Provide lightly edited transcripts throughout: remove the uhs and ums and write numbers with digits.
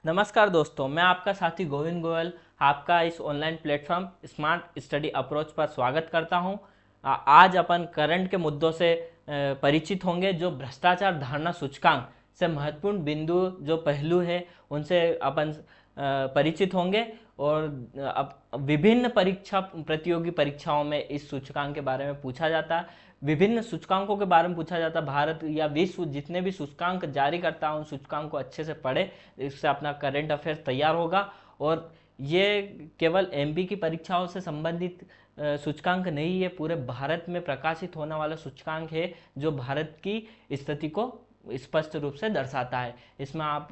नमस्कार दोस्तों, मैं आपका साथी गोविंद गोयल आपका इस online platform smart study approach पर स्वागत करता हूं। आज अपन करंट के मुद्दों से परिचित होंगे। जो भ्रष्टाचार धारणा सूचकांक से महत्वपूर्ण बिंदु जो पहलू है उनसे अपन परिचित होंगे। और अब विभिन्न परीक्षा प्रतियोगी परीक्षाओं में इस सूचकांक के बारे में पूछा जाता है। विभिन्न सूचकांकों के बारे में पूछा जाता है। भारत या विश्व जितने भी सूचकांक जारी करता है उन सूचकांक को अच्छे से पढ़े, इससे अपना करंट अफेयर तैयार होगा। और ये केवल एमपी की परीक्षाओं से संबंधित सूचकांक नहीं है, पूरे भारत में प्रकाशित होने वाला सूचकांक है जो भारत की स्थिति को स्पष्ट रूप से दर्शाता है। इसमें आप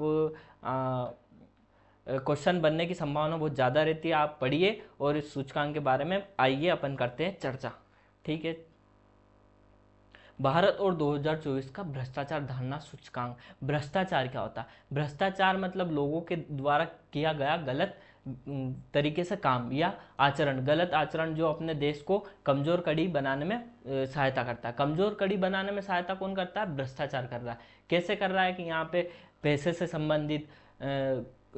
क्वेश्चन बनने की संभावना बहुत ज़्यादा रहती है। आप पढ़िए और इस सूचकांक के बारे में आइए अपन करते हैं चर्चा। ठीक है। भारत और 2024 का भ्रष्टाचार धारणा सूचकांक। भ्रष्टाचार क्या होता है? भ्रष्टाचार मतलब लोगों के द्वारा किया गया गलत तरीके से काम या आचरण, गलत आचरण जो अपने देश को कमजोर कड़ी बनाने में सहायता करता है। कमजोर कड़ी बनाने में सहायता कौन करता है? भ्रष्टाचार कर रहा है। कैसे कर रहा है? कि यहाँ पे पैसे से संबंधित,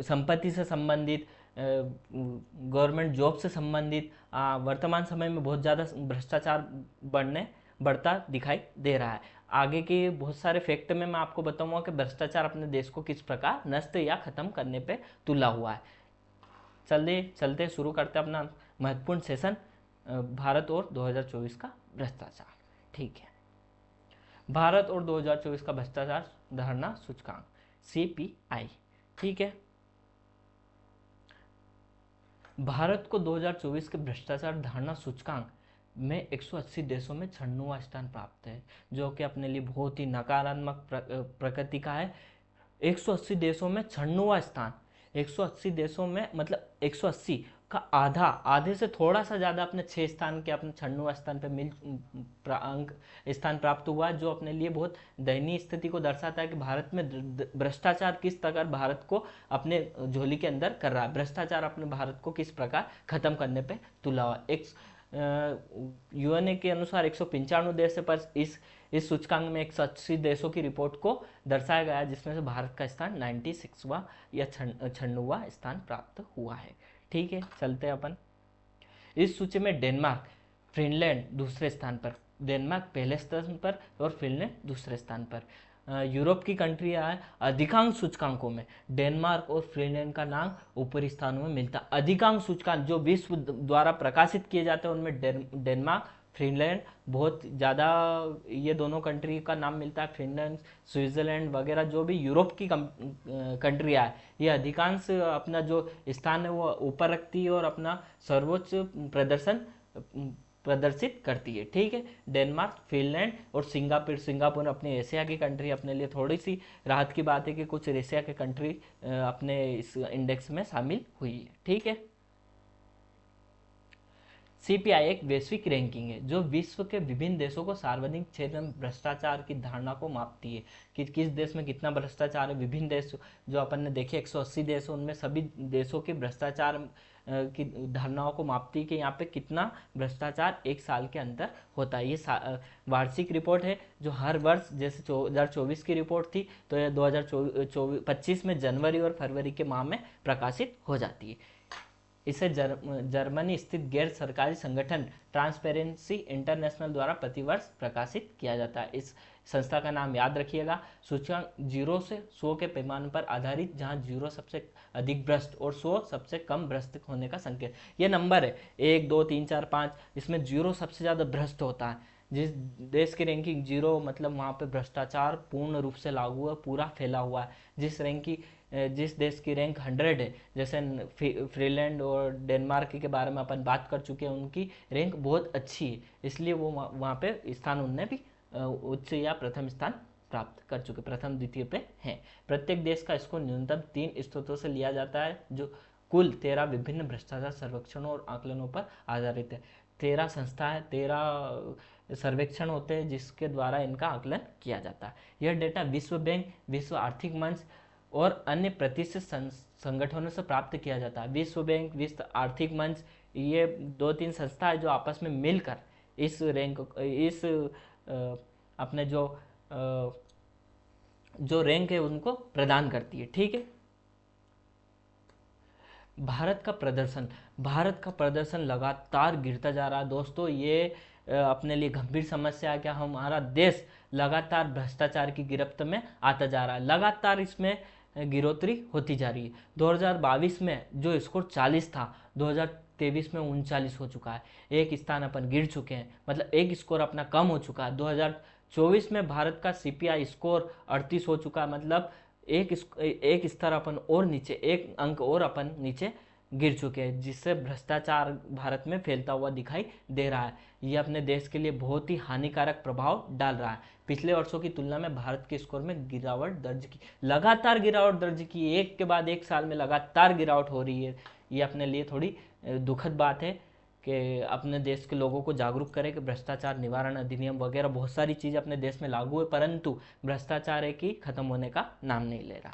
संपत्ति से संबंधित, गवर्नमेंट जॉब से संबंधित वर्तमान समय में बहुत ज़्यादा भ्रष्टाचार बढ़ता दिखाई दे रहा है। आगे के बहुत सारे फैक्ट में मैं आपको बताऊंगा कि भ्रष्टाचार अपने देश को किस प्रकार नष्ट या खत्म करने पे तुला हुआ है। चलते शुरू करते हैं अपना महत्वपूर्ण सेशन, भारत और 2024 का भ्रष्टाचार। ठीक है। भारत और 2024 का भ्रष्टाचार धारणा सूचकांक CPI। ठीक है। भारत को 2024 के भ्रष्टाचार धारणा सूचकांक में 180 देशों में 96वां स्थान प्राप्त है, जो कि अपने लिए बहुत ही नकारात्मक प्रकृति का है। 180 देशों में 96वां स्थान। 180 देशों में मतलब 180 का आधे से थोड़ा सा ज़्यादा अपने 6 स्थान के अपने 96वां स्थान पे अंक स्थान प्राप्त हुआ, जो अपने लिए बहुत दयनीय स्थिति को दर्शाता है कि भारत में भ्रष्टाचार किस प्रकार भारत को अपने झोली के अंदर कर रहा है। भ्रष्टाचार अपने भारत को किस प्रकार खत्म करने पे तुला हुआ। एक यूएनए के अनुसार 195 देश पर इस सूचकांक में 180 देशों की रिपोर्ट को दर्शाया गया, जिसमें से भारत का स्थान 96वां या 96वां स्थान प्राप्त हुआ है। ठीक है। चलते हैं अपन इस सूची में। डेनमार्क, फिनलैंड दूसरे स्थान पर। डेनमार्क पहले स्थान पर और फिनलैंड दूसरे स्थान पर। यूरोप की कंट्रियां है, अधिकांश सूचकांकों में डेनमार्क और फिनलैंड का नाम ऊपरी स्थानों में मिलता है। अधिकांश सूचकांक जो विश्व द्वारा प्रकाशित किए जाते हैं उनमें डेनमार्क, फिनलैंड बहुत ज़्यादा, ये दोनों कंट्री का नाम मिलता है। फिनलैंड, स्विट्जरलैंड वगैरह जो भी यूरोप की कंट्रियाँ है, ये अधिकांश अपना जो स्थान है वो ऊपर रखती है और अपना सर्वोच्च प्रदर्शन प्रदर्शित करती है। ठीक है। डेनमार्क, फिनलैंड और सिंगापुर। सिंगापुर अपनी एशिया की कंट्री, अपने लिए थोड़ी सी राहत की बात है कि कुछ एशिया के कंट्री अपने इस इंडेक्स में शामिल हुई है। ठीक है। CPI एक वैश्विक रैंकिंग है जो विश्व के विभिन्न देशों को सार्वजनिक क्षेत्र में भ्रष्टाचार की धारणा को मापती है कि किस देश में कितना भ्रष्टाचार है। विभिन्न देश जो अपन ने देखे 180 देश, उनमें सभी देशों के भ्रष्टाचार की धारणाओं को मापती है कि यहाँ पे कितना भ्रष्टाचार एक साल के अंदर होता है। ये वार्षिक रिपोर्ट है जो हर वर्ष, जैसे 2024 की रिपोर्ट थी तो ये 2025 में जनवरी और फरवरी के माह में प्रकाशित हो जाती है। इसे जर्मनी स्थित गैर सरकारी संगठन ट्रांसपेरेंसी इंटरनेशनल द्वारा प्रतिवर्ष प्रकाशित किया जाता है। इस संस्था का नाम याद रखिएगा। सूचकांक 0 से 100 के पैमाने पर आधारित, जहां 0 सबसे अधिक भ्रष्ट और 100 सबसे कम भ्रष्ट होने का संकेत। ये नंबर है 1 2 3 4 5, इसमें 0 सबसे ज़्यादा भ्रष्ट होता है। जिस देश की रैंकिंग 0 मतलब वहाँ पे भ्रष्टाचार पूर्ण रूप से लागू है, पूरा फैला हुआ है। जिस देश की रैंक 100 है, जैसे फिनलैंड और डेनमार्क के बारे में अपन बात कर चुके हैं, उनकी रैंक बहुत अच्छी है, इसलिए वो वहाँ पे स्थान उनने भी उच्च या प्रथम स्थान प्राप्त कर चुके, प्रथम द्वितीय पे हैं। प्रत्येक देश का स्कोर न्यूनतम 3 स्रोतों से लिया जाता है, जो कुल 13 विभिन्न भ्रष्टाचार सर्वेक्षणों और आकलनों पर आधारित है। 13 संस्थाएं, 13 सर्वेक्षण होते हैं जिसके द्वारा इनका आकलन किया जाता है। यह डेटा विश्व बैंक, विश्व आर्थिक मंच और अन्य प्रतिष्ठित संगठनों से प्राप्त किया जाता है। विश्व बैंक, विश्व आर्थिक मंच, ये 2-3 संस्था है जो आपस में मिलकर इस अपने जो रैंक है उनको प्रदान करती है। ठीक है। भारत का प्रदर्शन लगातार गिरता जा रहा है दोस्तों। ये अपने लिए गंभीर समस्या है कि हमारा देश लगातार भ्रष्टाचार की गिरफ्त में आता जा रहा है, लगातार इसमें गिरोतरी होती जा रही है। 2022 में जो स्कोर 40 था, 2023 में 39 हो चुका है, एक स्थान अपन गिर चुके हैं, मतलब एक स्कोर अपना कम हो चुका है। 2024 में भारत का CPI स्कोर 38 हो चुका है, मतलब एक स्तर अपन और नीचे, एक अंक और अपन नीचे गिर चुके हैं, जिससे भ्रष्टाचार भारत में फैलता हुआ दिखाई दे रहा है। ये अपने देश के लिए बहुत ही हानिकारक प्रभाव डाल रहा है। पिछले वर्षों की तुलना में भारत के स्कोर में गिरावट दर्ज की, लगातार गिरावट दर्ज की, एक के बाद एक साल में लगातार गिरावट हो रही है। ये अपने लिए थोड़ी दुखद बात है कि अपने देश के लोगों को जागरूक करें कि भ्रष्टाचार निवारण अधिनियम वगैरह बहुत सारी चीज़ अपने देश में लागू है, परंतु भ्रष्टाचार है कि खत्म होने का नाम नहीं ले रहा।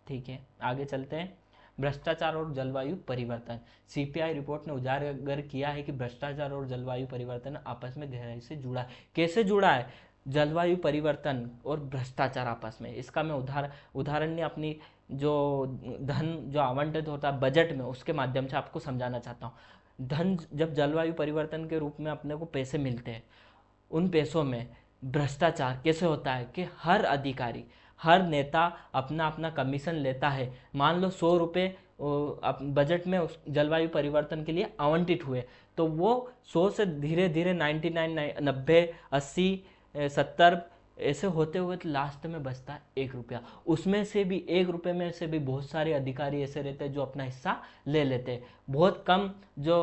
ठीक है, आगे चलते हैं। भ्रष्टाचार और जलवायु परिवर्तन। CPI रिपोर्ट ने उजागर किया है कि भ्रष्टाचार और जलवायु परिवर्तन आपस में गहराई से जुड़ा है। कैसे जुड़ा है जलवायु परिवर्तन और भ्रष्टाचार आपस में? इसका मैं उदाहरण ने अपनी जो धन जो आवंटित होता है बजट में, उसके माध्यम से आपको समझाना चाहता हूँ। धन जब जलवायु परिवर्तन के रूप में अपने को पैसे मिलते हैं, उन पैसों में भ्रष्टाचार कैसे होता है कि हर अधिकारी, हर नेता अपना अपना कमीशन लेता है। मान लो 100 रुपये बजट में उस जलवायु परिवर्तन के लिए आवंटित हुए, तो वो 100 से धीरे धीरे 99, 90, 80, 70 ऐसे होते हुए तो लास्ट में बचता है 1 रुपया। उसमें से भी 1 रुपये में से भी बहुत सारे अधिकारी ऐसे रहते हैं जो अपना हिस्सा ले लेते हैं। बहुत कम जो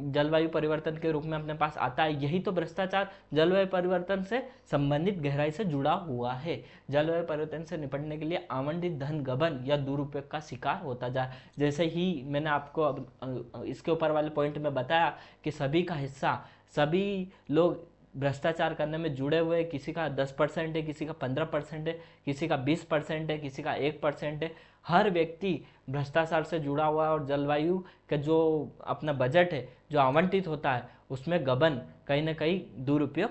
जलवायु परिवर्तन के रूप में अपने पास आता है, यही तो भ्रष्टाचार जलवायु परिवर्तन से संबंधित गहराई से जुड़ा हुआ है। जलवायु परिवर्तन से निपटने के लिए आवंटित धन गबन या दुरुपयोग का शिकार होता जाए। जैसे ही मैंने आपको अब इसके ऊपर वाले पॉइंट में बताया कि सभी का हिस्सा, सभी लोग भ्रष्टाचार करने में जुड़े हुए, किसी का 10% है, किसी का 15% है, किसी का 20% है, किसी का 1% है। हर व्यक्ति भ्रष्टाचार से जुड़ा हुआ है और जलवायु का जो अपना बजट है जो आवंटित होता है, उसमें गबन कहीं ना कहीं दुरुपयोग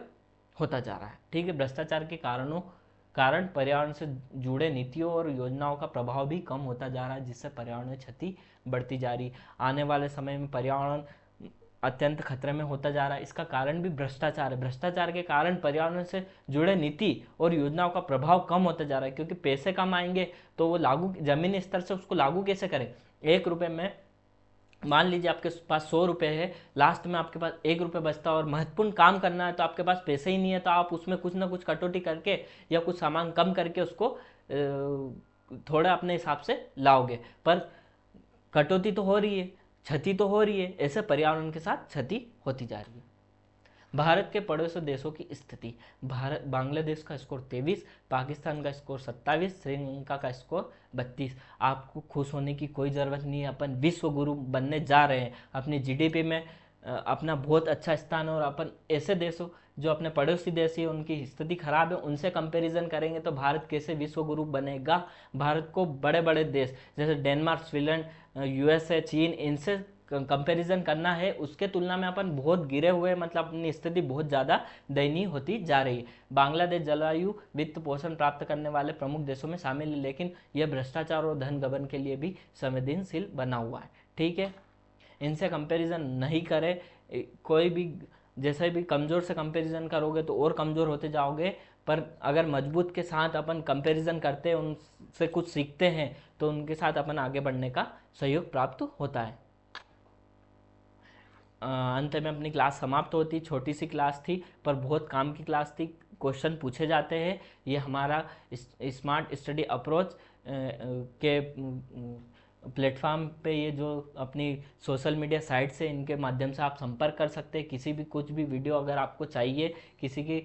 होता जा रहा है। ठीक है, भ्रष्टाचार के कारण पर्यावरण से जुड़े नीतियों और योजनाओं का प्रभाव भी कम होता जा रहा है, जिससे पर्यावरण में क्षति बढ़ती जा रही। आने वाले समय में पर्यावरण अत्यंत खतरे में होता जा रहा है। इसका कारण भी भ्रष्टाचार है। भ्रष्टाचार के कारण पर्यावरण से जुड़े नीति और योजनाओं का प्रभाव कम होता जा रहा है, क्योंकि पैसे कम आएंगे तो वो लागू जमीनी स्तर से उसको लागू कैसे करें। 1 रुपये में मान लीजिए आपके पास 100 रुपये है, लास्ट में आपके पास 1 रुपये बचता है और महत्वपूर्ण काम करना है तो आपके पास पैसे ही नहीं है, तो आप उसमें कुछ ना कुछ कटौती करके या कुछ सामान कम करके उसको थोड़ा अपने हिसाब से लाओगे, पर कटौती तो हो रही है, क्षति तो हो रही है। ऐसे पर्यावरण के साथ क्षति होती जा रही है। भारत के पड़ोसी देशों की स्थिति। बांग्लादेश का स्कोर 23, पाकिस्तान का स्कोर 27, श्रीलंका का स्कोर 32। आपको खुश होने की कोई ज़रूरत नहीं है, अपन विश्व गुरु बनने जा रहे हैं। अपनी GDP में अपना बहुत अच्छा स्थान, और अपन ऐसे देशों जो अपने पड़ोसी देश है उनकी स्थिति खराब है, उनसे कंपैरिजन करेंगे तो भारत कैसे विश्व गुरु बनेगा। भारत को बड़े बड़े देश जैसे डेनमार्क, स्वीडन, USA, चीन, इनसे कंपैरिजन करना है। उसके तुलना में अपन बहुत गिरे हुए, मतलब अपनी स्थिति बहुत ज़्यादा दयनीय होती जा रही है। बांग्लादेश जलवायु वित्त पोषण प्राप्त करने वाले प्रमुख देशों में शामिल है, लेकिन यह भ्रष्टाचार और धन गबन के लिए भी संवेदनशील बना हुआ है। ठीक है, इनसे कंपैरिजन नहीं करें। कोई भी जैसे भी कमज़ोर से कंपैरिजन करोगे तो और कमज़ोर होते जाओगे, पर अगर मजबूत के साथ अपन कंपैरिजन करते हैं, उनसे कुछ सीखते हैं, तो उनके साथ अपन आगे बढ़ने का सहयोग प्राप्त होता है। अंत में अपनी क्लास समाप्त होती। छोटी सी क्लास थी पर बहुत काम की क्लास थी, क्वेश्चन पूछे जाते हैं। ये हमारा स्मार्ट स्टडी अप्रोच के प्लेटफॉर्म पे, ये जो अपनी सोशल मीडिया साइट से, इनके माध्यम से आप संपर्क कर सकते हैं। किसी भी कुछ भी वीडियो अगर आपको चाहिए किसी के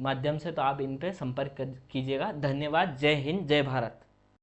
माध्यम से, तो आप इन पे संपर्क कीजिएगा। धन्यवाद। जय हिंद, जय भारत।